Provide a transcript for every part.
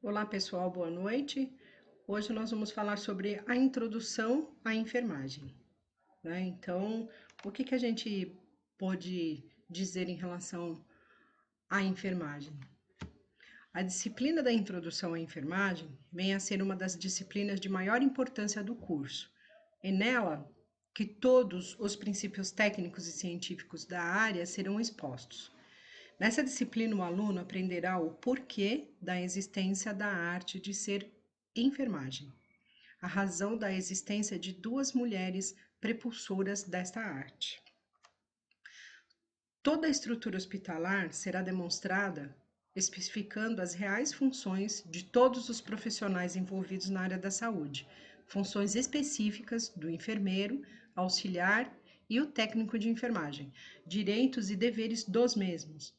Olá pessoal, boa noite. Hoje nós vamos falar sobre a introdução à enfermagem, né? Então, o que a gente pode dizer em relação à enfermagem? A disciplina da introdução à enfermagem vem a ser uma das disciplinas de maior importância do curso. É nela que todos os princípios técnicos e científicos da área serão expostos. Nessa disciplina, o aluno aprenderá o porquê da existência da arte de ser enfermagem, a razão da existência de duas mulheres prepulsoras desta arte. Toda a estrutura hospitalar será demonstrada especificando as reais funções de todos os profissionais envolvidos na área da saúde, funções específicas do enfermeiro, auxiliar e o técnico de enfermagem, direitos e deveres dos mesmos.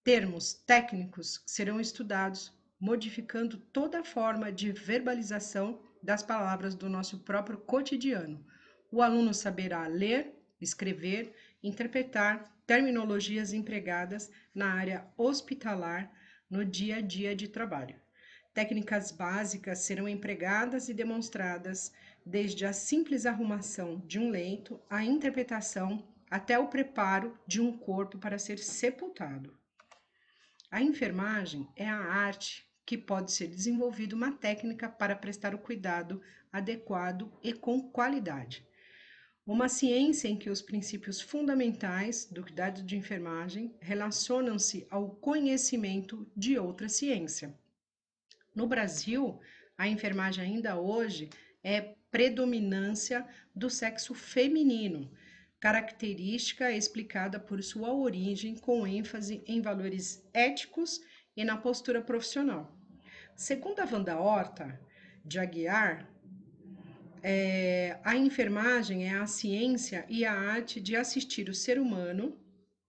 Termos técnicos serão estudados, modificando toda a forma de verbalização das palavras do nosso próprio cotidiano. O aluno saberá ler, escrever, interpretar terminologias empregadas na área hospitalar no dia a dia de trabalho. Técnicas básicas serão empregadas e demonstradas, desde a simples arrumação de um leito, a interpretação, até o preparo de um corpo para ser sepultado. A enfermagem é a arte que pode ser desenvolvida uma técnica para prestar o cuidado adequado e com qualidade. Uma ciência em que os princípios fundamentais do cuidado de enfermagem relacionam-se ao conhecimento de outra ciência. No Brasil, a enfermagem ainda hoje é predominância do sexo feminino, característica explicada por sua origem com ênfase em valores éticos e na postura profissional. Segundo a Wanda Horta de Aguiar, a enfermagem é a ciência e a arte de assistir o ser humano,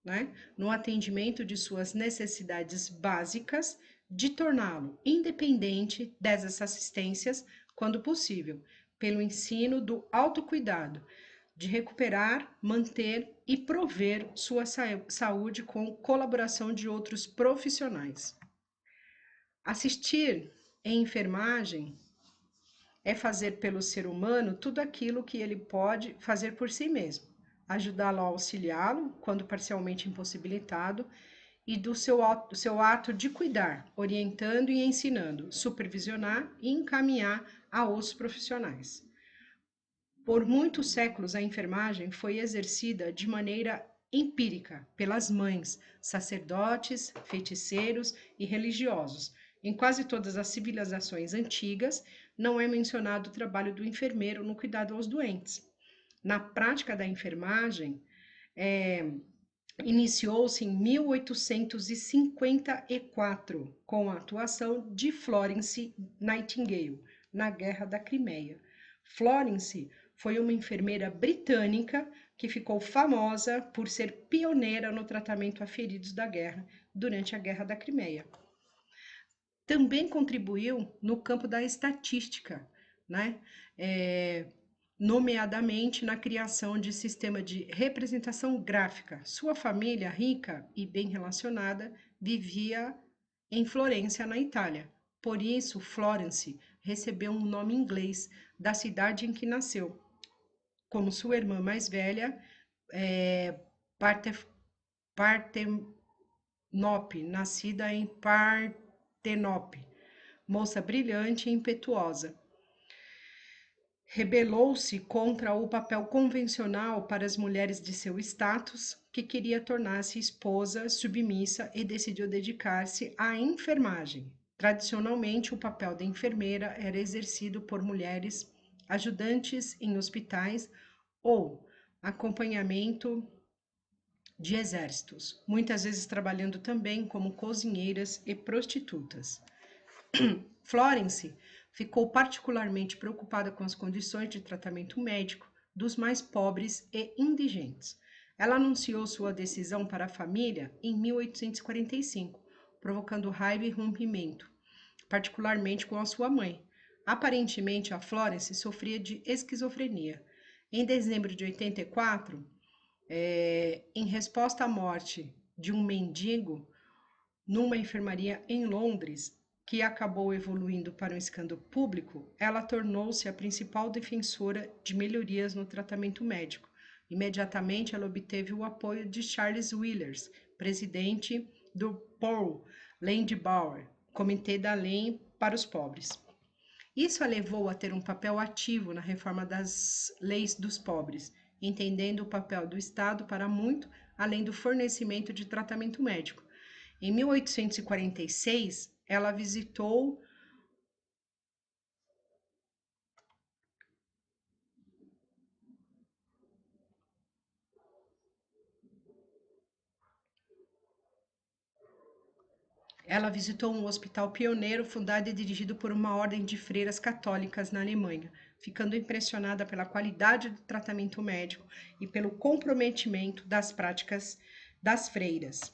né, no atendimento de suas necessidades básicas, de torná-lo independente dessas assistências, quando possível, pelo ensino do autocuidado, de recuperar, manter e prover sua saúde com colaboração de outros profissionais. Assistir em enfermagem é fazer pelo ser humano tudo aquilo que ele pode fazer por si mesmo, ajudá-lo a auxiliá-lo quando parcialmente impossibilitado e do seu ato de cuidar, orientando e ensinando, supervisionar e encaminhar a outros profissionais. Por muitos séculos, a enfermagem foi exercida de maneira empírica pelas mães, sacerdotes, feiticeiros e religiosos. Em quase todas as civilizações antigas, não é mencionado o trabalho do enfermeiro no cuidado aos doentes. Na prática da enfermagem, iniciou-se em 1854, com a atuação de Florence Nightingale, na Guerra da Crimeia. Florence foi uma enfermeira britânica que ficou famosa por ser pioneira no tratamento a feridos da guerra durante a Guerra da Crimeia. Também contribuiu no campo da estatística, né? Nomeadamente na criação de sistema de representação gráfica. Sua família, rica e bem relacionada, vivia em Florência, na Itália. Por isso, Florence recebeu um nome inglês da cidade em que nasceu, como sua irmã mais velha, Partenope, nascida em Partenope, moça brilhante e impetuosa. Rebelou-se contra o papel convencional para as mulheres de seu status, que queria tornar-se esposa submissa e decidiu dedicar-se à enfermagem. Tradicionalmente, o papel da enfermeira era exercido por mulheres ajudantes em hospitais ou acompanhamento de exércitos, muitas vezes trabalhando também como cozinheiras e prostitutas. Florence ficou particularmente preocupada com as condições de tratamento médico dos mais pobres e indigentes. Ela anunciou sua decisão para a família em 1845, provocando raiva e rompimento, particularmente com a sua mãe. Aparentemente, a Florence sofria de esquizofrenia. Em dezembro de 84, em resposta à morte de um mendigo numa enfermaria em Londres, que acabou evoluindo para um escândalo público, ela tornou-se a principal defensora de melhorias no tratamento médico. Imediatamente, ela obteve o apoio de Charles Willers, presidente do Paul Landbauer, Comitê da Lei para os Pobres. Isso a levou a ter um papel ativo na reforma das leis dos pobres, entendendo o papel do Estado para muito além do fornecimento de tratamento médico. Em 1846, ela visitou um hospital pioneiro fundado e dirigido por uma ordem de freiras católicas na Alemanha, ficando impressionada pela qualidade do tratamento médico e pelo comprometimento das práticas das freiras.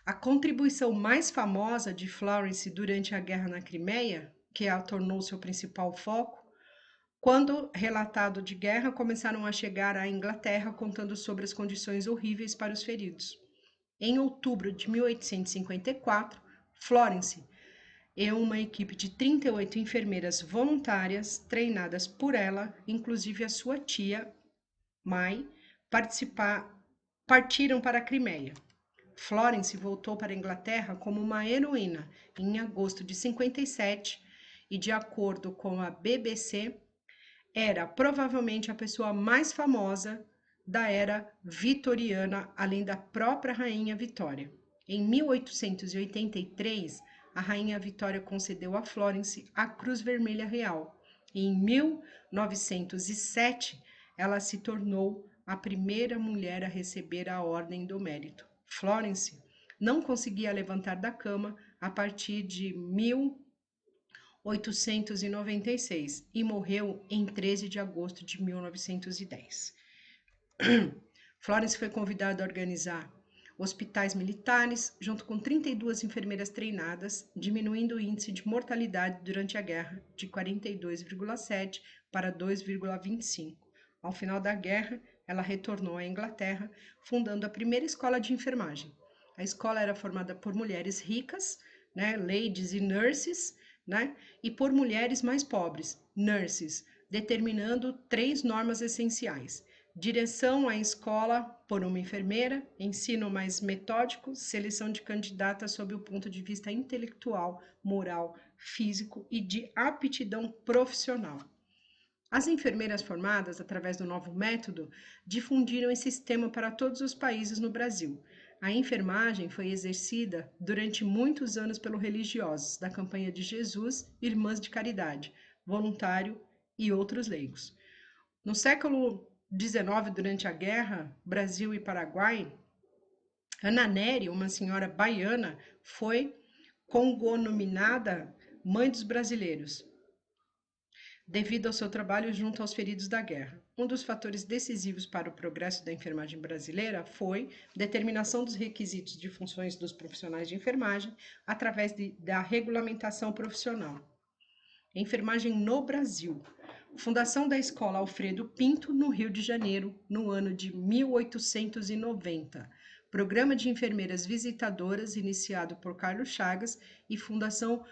A contribuição mais famosa de Florence durante a guerra na Crimeia, que a tornou seu principal foco, quando relatado de guerra começaram a chegar à Inglaterra contando sobre as condições horríveis para os feridos. Em outubro de 1854, Florence e uma equipe de 38 enfermeiras voluntárias, treinadas por ela, inclusive a sua tia, Mai, partiram para a Crimeia. Florence voltou para a Inglaterra como uma heroína em agosto de 57 e, de acordo com a BBC, era provavelmente a pessoa mais famosa da era vitoriana, além da própria Rainha Vitória. Em 1883, a Rainha Vitória concedeu a Florence a Cruz Vermelha Real. Em 1907, ela se tornou a primeira mulher a receber a Ordem do Mérito. Florence não conseguia levantar da cama a partir de 1896 e morreu em 13 de agosto de 1910. Florence foi convidada a organizar hospitais militares, junto com 32 enfermeiras treinadas, diminuindo o índice de mortalidade durante a guerra de 42,7 para 2,25. Ao final da guerra, ela retornou à Inglaterra, fundando a primeira escola de enfermagem. A escola era formada por mulheres ricas, né, ladies e nurses, né, e por mulheres mais pobres, nurses, determinando 3 normas essenciais: direção à escola por uma enfermeira, ensino mais metódico, seleção de candidatas sob o ponto de vista intelectual, moral, físico e de aptidão profissional. As enfermeiras formadas através do novo método difundiram esse sistema para todos os países no Brasil. A enfermagem foi exercida durante muitos anos pelos religiosos da Campanha de Jesus, Irmãs de Caridade, Voluntário e outros leigos. No século XIX, durante a guerra Brasil e Paraguai, Ana Nery, uma senhora baiana, foi congonominada Mãe dos Brasileiros, devido ao seu trabalho junto aos feridos da guerra. Um dos fatores decisivos para o progresso da enfermagem brasileira foi a determinação dos requisitos de funções dos profissionais de enfermagem através da regulamentação profissional. Enfermagem no Brasil. Fundação da Escola Alfredo Pinto, no Rio de Janeiro, no ano de 1890. Programa de enfermeiras visitadoras, iniciado por Carlos Chagas, e Fundação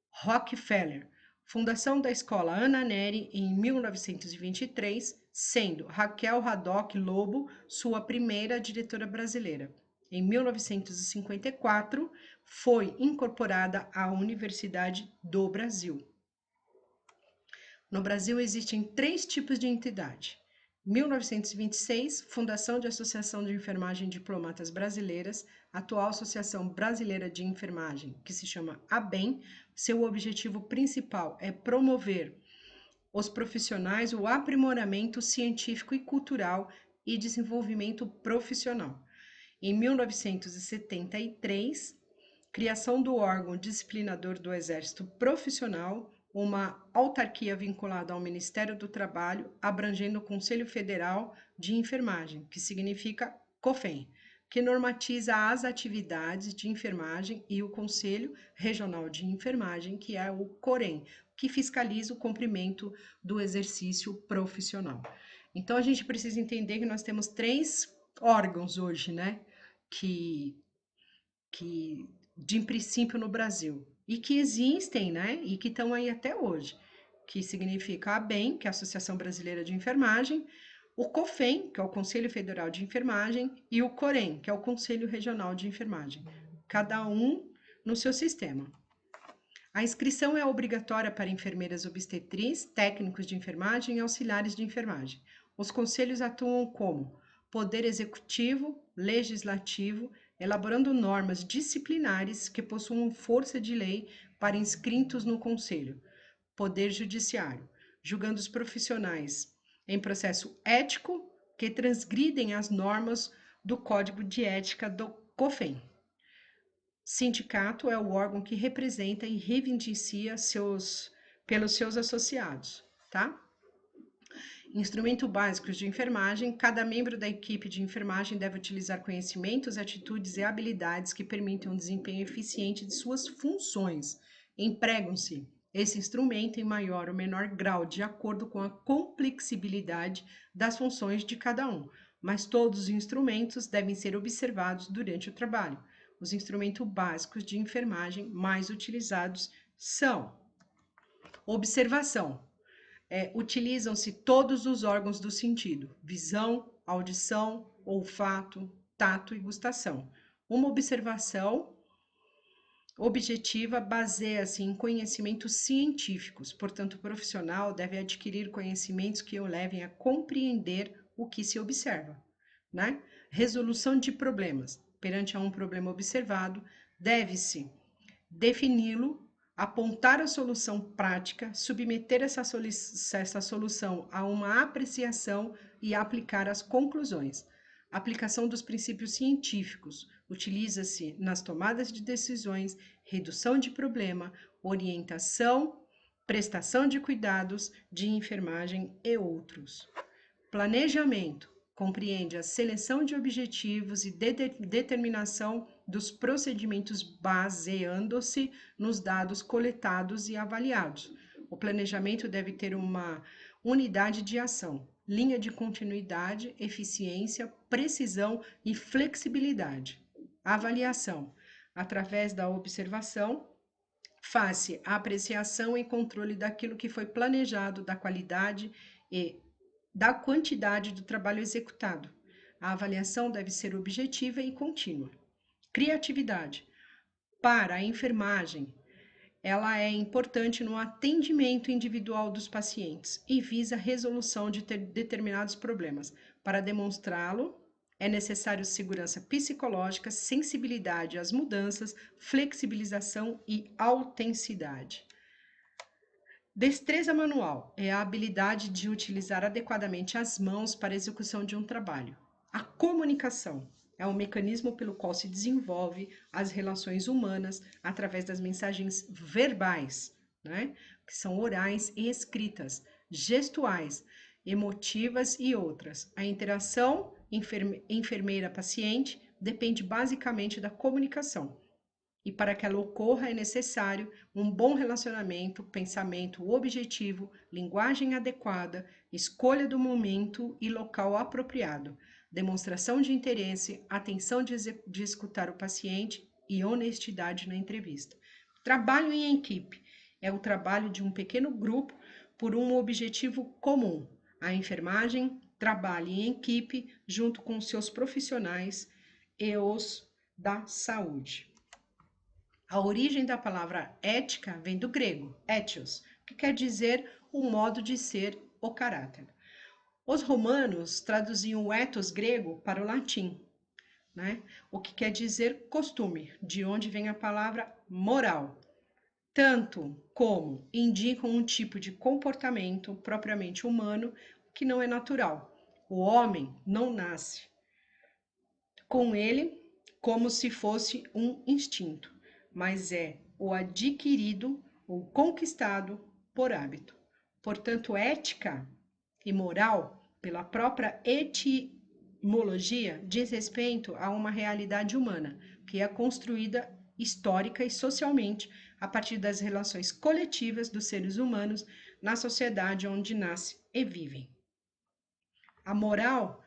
Rockefeller. Fundação da Escola Ana Nery, em 1923, sendo Raquel Haddock Lobo sua primeira diretora brasileira. Em 1954, foi incorporada à Universidade do Brasil. No Brasil, existem 3 tipos de entidade. 1926, Fundação de Associação de Enfermagem Diplomatas Brasileiras, atual Associação Brasileira de Enfermagem, que se chama ABEM. Seu objetivo principal é promover os profissionais, o aprimoramento científico e cultural e desenvolvimento profissional. Em 1973, criação do órgão disciplinador do Exército Profissional, uma autarquia vinculada ao Ministério do Trabalho, abrangendo o Conselho Federal de Enfermagem, que significa COFEN, que normatiza as atividades de enfermagem, e o Conselho Regional de Enfermagem, que é o COREN, que fiscaliza o cumprimento do exercício profissional. Então, a gente precisa entender que nós temos 3 órgãos hoje, né, que de princípio no Brasil. e que existem, né, e que estão aí até hoje, que significa a ABEM, que é a Associação Brasileira de Enfermagem, o COFEN, que é o Conselho Federal de Enfermagem, e o COREN, que é o Conselho Regional de Enfermagem, cada um no seu sistema. A inscrição é obrigatória para enfermeiras obstetrizes, técnicos de enfermagem e auxiliares de enfermagem. Os conselhos atuam como poder executivo, legislativo, elaborando normas disciplinares que possuam força de lei para inscritos no conselho. Poder judiciário, julgando os profissionais em processo ético que transgridem as normas do Código de Ética do COFEN. Sindicato é o órgão que representa e reivindicia pelos seus associados, tá? Instrumento básico de enfermagem. Cada membro da equipe de enfermagem deve utilizar conhecimentos, atitudes e habilidades que permitam um desempenho eficiente de suas funções. Empregam-se esse instrumento em maior ou menor grau, de acordo com a complexibilidade das funções de cada um, mas todos os instrumentos devem ser observados durante o trabalho. Os instrumentos básicos de enfermagem mais utilizados são observação. Utilizam-se todos os órgãos do sentido: visão, audição, olfato, tato e gustação. Uma observação objetiva baseia-se em conhecimentos científicos, portanto, o profissional deve adquirir conhecimentos que o levem a compreender o que se observa, né? Resolução de problemas. Perante a um problema observado, deve-se defini-lo, apontar a solução prática, submeter essa solução a uma apreciação e aplicar as conclusões. Aplicação dos princípios científicos. Utiliza-se nas tomadas de decisões, redução de problema, orientação, prestação de cuidados de enfermagem e outros. Planejamento. Compreende a seleção de objetivos e determinação dos procedimentos baseando-se nos dados coletados e avaliados. O planejamento deve ter uma unidade de ação, linha de continuidade, eficiência, precisão e flexibilidade. Avaliação. Através da observação, faz-se a apreciação e controle daquilo que foi planejado, da qualidade e da quantidade do trabalho executado. A avaliação deve ser objetiva e contínua. Criatividade. Para a enfermagem, ela é importante no atendimento individual dos pacientes e visa a resolução de determinados problemas. Para demonstrá-lo, é necessário segurança psicológica, sensibilidade às mudanças, flexibilização e autenticidade. Destreza manual é a habilidade de utilizar adequadamente as mãos para a execução de um trabalho. A comunicação é o mecanismo pelo qual se desenvolve as relações humanas através das mensagens verbais, né? Que são orais e escritas, gestuais, emotivas e outras. A interação enfermeira-paciente depende basicamente da comunicação. E para que ela ocorra é necessário um bom relacionamento, pensamento objetivo, linguagem adequada, escolha do momento e local apropriado, demonstração de interesse, atenção de escutar o paciente e honestidade na entrevista. Trabalho em equipe é o trabalho de um pequeno grupo por um objetivo comum. A enfermagem trabalha em equipe junto com seus profissionais e os da saúde. A origem da palavra ética vem do grego, etios, que quer dizer o modo de ser, o caráter. Os romanos traduziam o ethos grego para o latim, né? O que quer dizer costume, de onde vem a palavra moral, tanto como indicam um tipo de comportamento propriamente humano que não é natural. O homem não nasce com ele como se fosse um instinto, mas é o adquirido ou conquistado por hábito. Portanto, ética e moral, pela própria etimologia, diz respeito a uma realidade humana que é construída histórica e socialmente a partir das relações coletivas dos seres humanos na sociedade onde nascem e vivem. A moral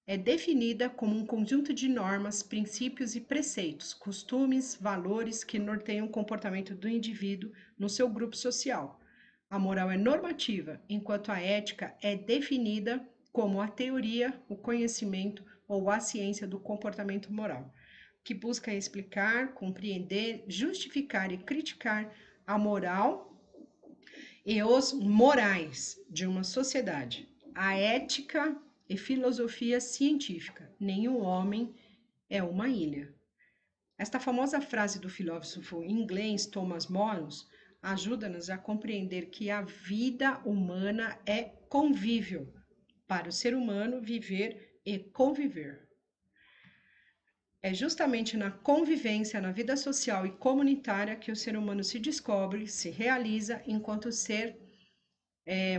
é definida como um conjunto de normas, princípios e preceitos, costumes, valores que norteiam o comportamento do indivíduo no seu grupo social. A moral é normativa, enquanto a ética é definida como a teoria, o conhecimento ou a ciência do comportamento moral, que busca explicar, compreender, justificar e criticar a moral e os morais de uma sociedade. A ética e filosofia científica. Nenhum homem é uma ilha. Esta famosa frase do filósofo inglês Thomas Malthus ajuda-nos a compreender que a vida humana é convívio, para o ser humano viver e conviver. É justamente na convivência, na vida social e comunitária que o ser humano se descobre, se realiza enquanto ser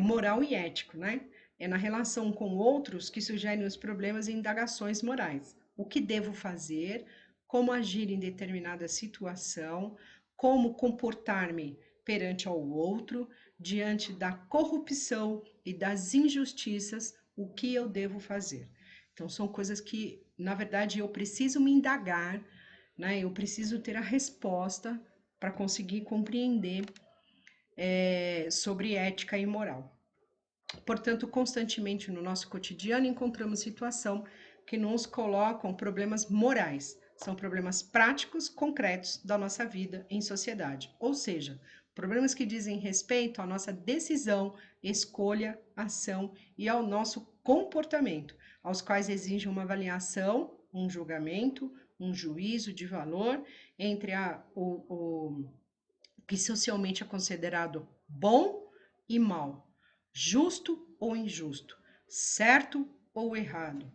moral e ético, né? É na relação com outros que surgem os problemas e indagações morais. O que devo fazer? Como agir em determinada situação? Como comportar-me perante ao outro? Diante da corrupção e das injustiças, o que eu devo fazer? Então, são coisas que, na verdade, eu preciso me indagar, né? Eu preciso ter a resposta para conseguir compreender sobre ética e moral. Portanto, constantemente no nosso cotidiano encontramos situações que nos colocam problemas morais, são problemas práticos, concretos da nossa vida em sociedade, ou seja, problemas que dizem respeito à nossa decisão, escolha, ação e ao nosso comportamento, aos quais exigem uma avaliação, um julgamento, um juízo de valor entre o que socialmente é considerado bom e mal, justo ou injusto, certo ou errado,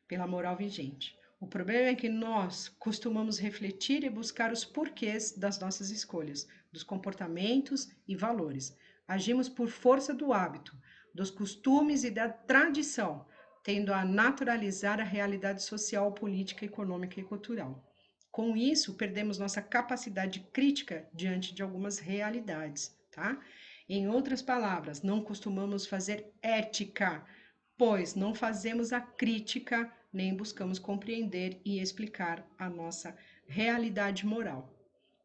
pela moral vigente. O problema é que nós costumamos refletir e buscar os porquês das nossas escolhas, dos comportamentos e valores. Agimos por força do hábito, dos costumes e da tradição, tendo a naturalizar a realidade social, política, econômica e cultural. Com isso, perdemos nossa capacidade crítica diante de algumas realidades, tá? Em outras palavras, não costumamos fazer ética, pois não fazemos a crítica nem buscamos compreender e explicar a nossa realidade moral.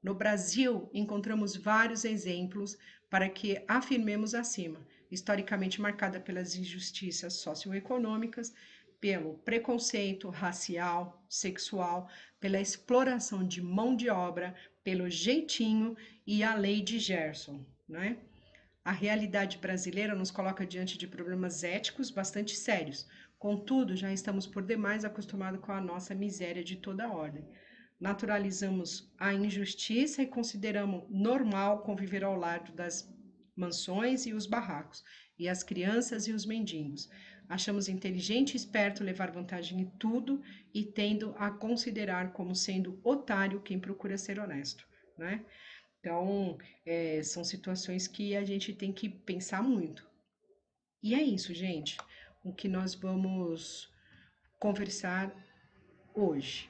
No Brasil, encontramos vários exemplos para que afirmemos acima, historicamente marcada pelas injustiças socioeconômicas, pelo preconceito racial, sexual, pela exploração de mão de obra, pelo jeitinho e a lei de Gerson, né? A realidade brasileira nos coloca diante de problemas éticos bastante sérios. Contudo, já estamos por demais acostumados com a nossa miséria de toda ordem. Naturalizamos a injustiça e consideramos normal conviver ao lado das mansões e os barracos, e as crianças e os mendigos. Achamos inteligente e esperto levar vantagem em tudo e tendo a considerar como sendo otário quem procura ser honesto, né? Então, são situações que a gente tem que pensar muito. E é isso, gente, o que nós vamos conversar hoje.